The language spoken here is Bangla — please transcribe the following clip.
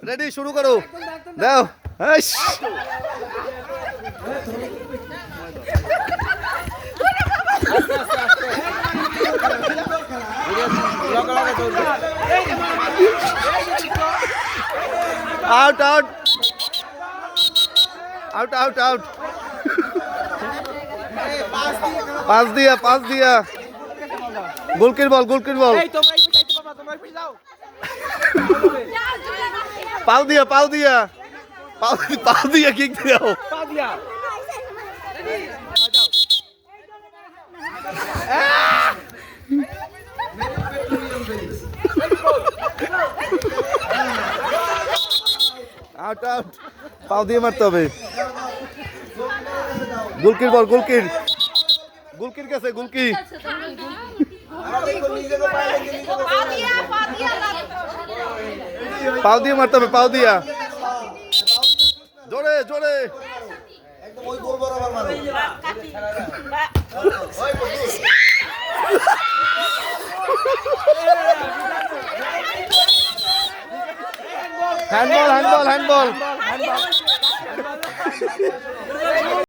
রেডি শুরু করো দাও হাইস out out out out out পাঁচ দিয়া গোলকির বল পাও দিয়া কিক দিও আউট আউট পাও দিয়ে মারতে হবে গুলকির কাছে গুলকি পাও দিয়ে মারতে হবে পাও দিয়া জোরে জোরে একদম ওই গোল বরাবর মারো হ্যান্ডবল